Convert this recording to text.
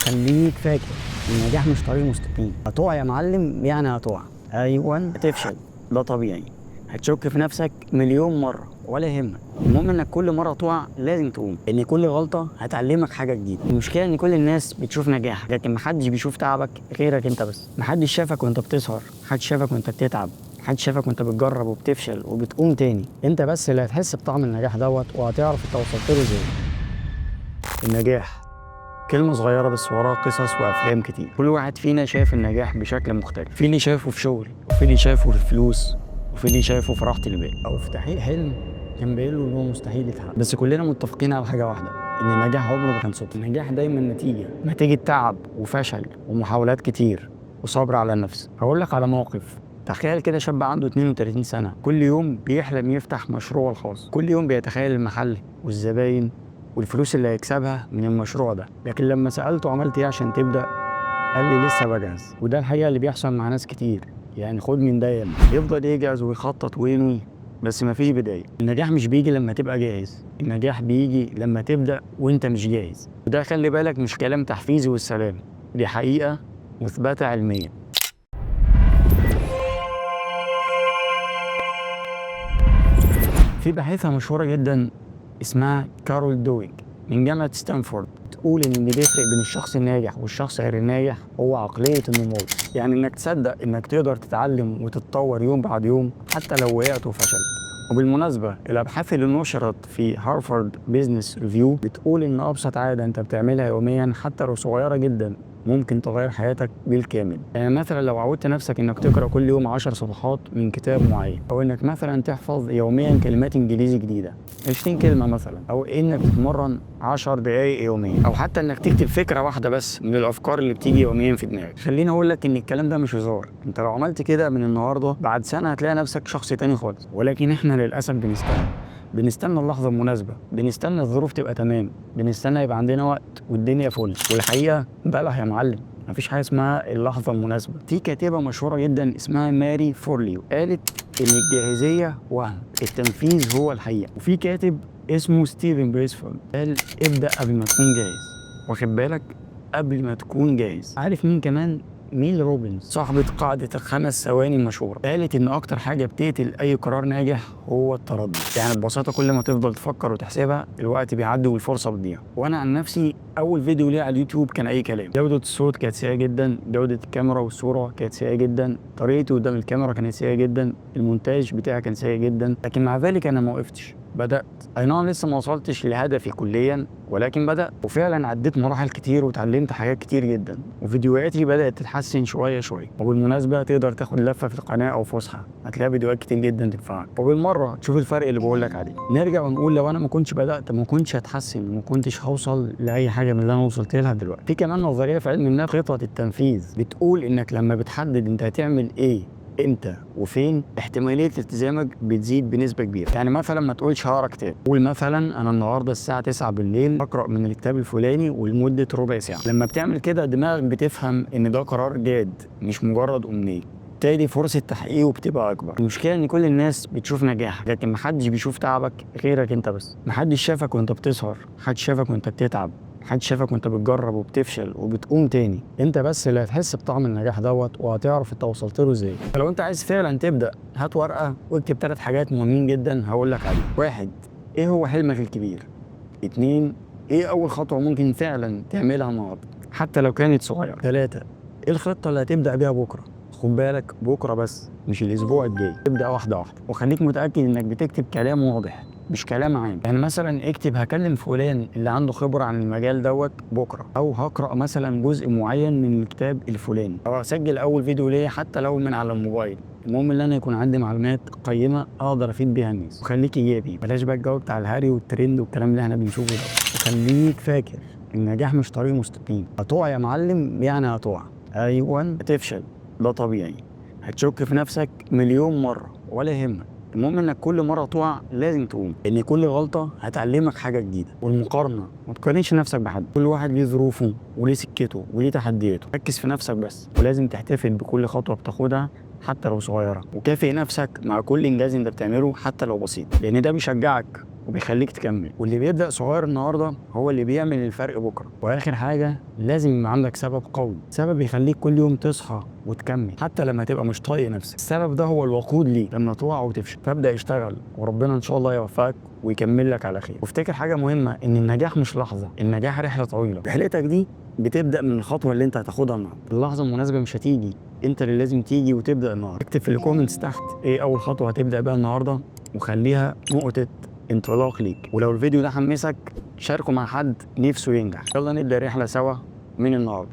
خليك فاكر النجاح مش طريق مستقيم. هتقع يا معلم يعني هتقع، ايوه هتفشل، ده طبيعي. هتشك في نفسك مليون مره ولا يهمك، المهم انك كل مره تقع لازم تقوم، ان كل غلطه هتعلمك حاجه جديده. المشكله ان كل الناس بتشوف نجاحك لكن محدش بيشوف تعبك غيرك انت بس. محدش شافك وانت بتسهر، محدش شافك وانت بتتعب، محدش شافك وانت بتجرب وبتفشل وبتقوم تاني. انت بس اللي هتحس بطعم النجاح دوت وهتعرف انت وصلت له ازاي. النجاح كلمة صغيرة بس وراها قصص وأفلام كتير. كل واحد فينا شايف النجاح بشكل مختلف، في اللي شايفه في شغل، وفي اللي شايفه في الفلوس، وفي اللي شايفه في راحة البال، أو في تحقيق حلم كان باين له إن هو مستحيل يتحقق. بس كلنا متفقين على حاجة واحدة، إن النجاح عمره ما كان صدفة. النجاح دايما نتيجة تعب وفشل ومحاولات كتير وصبر على النفس. هقول لك على موقف. تخيل كده شاب عنده 32 سنة، كل يوم بيحلم يفتح مشروعه الخاص، كل يوم بيتخيل المحل والزباين والفلوس اللي هيكسبها من المشروع ده. لكن لما سألته عملت ايه عشان تبدأ، قال لي لسه بجهز. وده الحقيقة اللي بيحصل مع ناس كتير، يعني خد من ده يلا. يفضل يجهز ويخطط وينوي بس مفيش بداية. النجاح مش بيجي لما تبقى جاهز، النجاح بيجي لما تبدأ وانت مش جاهز. وده خلي بالك مش كلام تحفيزي والسلام، دي حقيقة مثبتة علميا. في باحثة مشهورة جدا اسمها كارول دويج من جامعة ستانفورد، تقول إن اللي بيفرق بين الشخص الناجح والشخص غير الناجح هو عقلية النمو. يعني إنك تصدق إنك تقدر تتعلم وتتطور يوم بعد يوم حتى لو وقعت وفشلت. وبالمناسبة الأبحاث اللي نشرت في هارفارد بيزنس ريفيو بتقول إن أبسط عادة أنت بتعملها يوميا حتى لو صغيرة جدا ممكن تغير حياتك بالكامل. يعني مثلا لو عودت نفسك انك تقرا كل يوم 10 صفحات من كتاب معين، او انك مثلا تحفظ يوميا كلمات انجليزي جديده 20 كلمه مثلا، او انك تتمرن 10 دقائق يوميا، او حتى انك تكتب فكره واحده بس من الافكار اللي بتيجي يوميا في دماغك. خليني اقول لك ان الكلام ده مش هزار. انت لو عملت كده من النهارده بعد سنه هتلاقي نفسك شخص تاني خالص. ولكن احنا للاسف بنستنى اللحظة المناسبة، بنستنى الظروف تبقى تمام، بنستنى يبقى عندنا وقت والدنيا فل. والحقيقة بلح يا معلم، مفيش حاجة اسمها اللحظة المناسبة. في كاتبة مشهورة جدا اسمها ماري فورليو قالت إن الجاهزية وهم، التنفيذ هو الحقيقة. وفي كاتب اسمه ستيفن بريسفورد قال ابدأ قبل ما تكون جاهز. واخد بالك؟ قبل ما تكون جاهز. عارف مين كمان؟ ميل روبنز صاحبة قاعدة الخمس ثواني المشهورة قالت إن أكتر حاجة بتقتل أي قرار ناجح هو التردد. يعني ببساطة كل ما تفضل تفكر وتحسبها الوقت بيعدي والفرصة بتضيع. وأنا عن نفسي أول فيديو ليه على اليوتيوب كان أي كلام. جودة الصوت كانت سيئة جدا، جودة الكاميرا والصورة كانت سيئة جدا، طريقتي قدام الكاميرا كانت سيئة جدا، المونتاج بتاعي كان سيء جدا. لكن مع ذلك أنا ما وقفتش، بدأت. أي نعم لسه ما وصلتش لهدفي كليا ولكن بدأت، وفعلا عديت مراحل كتير وتعلمت حاجات كتير جدا، وفيديوهاتي بدأت تتحسن شوية شوية. وبالمناسبة تقدر تاخد لفة في القناة أو فسحة، هتلاقي فيديوهات كتير جدا تنفعك، وبالمرة تشوف الفرق اللي بقولك عليه. نرجع ونقول لو أنا ما كنتش بدأت ما كنتش هتحسن وما كنتش هوصل لأي حاجة من اللي أنا وصلت لها دلوقتي. في كمان نظرية في علم النفس خطة التنفيذ بتقول إنك لما بتحدد أنت هتعمل إيه امتى وفين احتماليه التزامك بتزيد بنسبه كبيره. يعني مثلا ما تقولش هقرا كتاب، قول مثلا انا النهارده الساعه 9 بالليل هقرا من الكتاب الفلاني ولمده ربع ساعه. لما بتعمل كده دماغك بتفهم ان ده قرار جاد مش مجرد امنيه، بالتالي فرصه تحقيقه بتبقى اكبر. المشكله ان كل الناس بتشوف نجاحك لكن محدش بيشوف تعبك غيرك انت بس. محدش شافك وانت بتسهر، محدش شافك وانت بتتعب، محدش شافك وانت بتجرب وبتفشل وبتقوم تاني. انت بس اللي هتحس بطعم النجاح دوت وهتعرف انت وصلت له ازاي. فلو انت عايز فعلا تبدا هات ورقه واكتب 3 حاجات مهمين جدا هقول لك عليهم. 1. ايه هو حلمك الكبير؟ 2. ايه اول خطوه ممكن فعلا تعملها النهارده حتى لو كانت صغيره؟ 3. ايه الخطه اللي هتبدا بيها بكره؟ خد بالك بكره بس مش الاسبوع الجاي. ابدا واحده واحده وخليك متاكد انك بتكتب كلام واضح مش كلام عام. يعني مثلا اكتب هكلم فلان اللي عنده خبره عن المجال دوت بكره، او هقرا مثلا جزء معين من الكتاب الفلاني، او اسجل اول فيديو ليا حتى لو من على الموبايل. المهم ان انا يكون عندي معلومات قيمه اقدر افيد بيها الناس. وخليك ايجابي، بلاش بقى الجو بتاع الهري والترند والكلام اللي احنا بنشوفه ده. وخليك فاكر النجاح مش طريق مستقيم. هتقع يا معلم يعني هتقع، ايوه هتفشل، ده طبيعي. هتشك في نفسك مليون مره ولا يهمك، المهم انك كل مره تقع لازم تقوم، ان كل غلطه هتعلمك حاجه جديده. والمقارنه ما تقارنش نفسك بحد، كل واحد ليه ظروفه وليه سكته وليه تحدياته. ركز في نفسك بس، ولازم تحتفل بكل خطوه بتاخدها حتى لو صغيره، وكافئ نفسك مع كل انجاز انت بتعمله حتى لو بسيط، لان ده بيشجعك وبيخليك تكمل. واللي بيبدأ صغير النهارده هو اللي بيعمل الفرق بكره. واخر حاجه، لازم يبقى عندك سبب قوي، سبب يخليك كل يوم تصحى وتكمل حتى لما تبقى مش طايق نفسك. السبب ده هو الوقود ليك لما تقع وتفشل. فابدأ اشتغل وربنا ان شاء الله يوفقك ويكمل لك على خير. وافتكر حاجه مهمه، ان النجاح مش لحظه، النجاح رحله طويله. رحلتك دي بتبدأ من الخطوه اللي انت هتاخدها النهارده. اللحظه المناسبه مش هتيجي، انت اللي لازم تيجي وتبدأ النهارده. اكتب في الكومنتس تحت ايه اول خطوه هتبدأ بيها النهارده، وخليها نقطه انطلاق ليك. ولو الفيديو ده حمسك شاركه مع حد نفسه ينجح. يلا نبدأ رحله سوا من النهارده.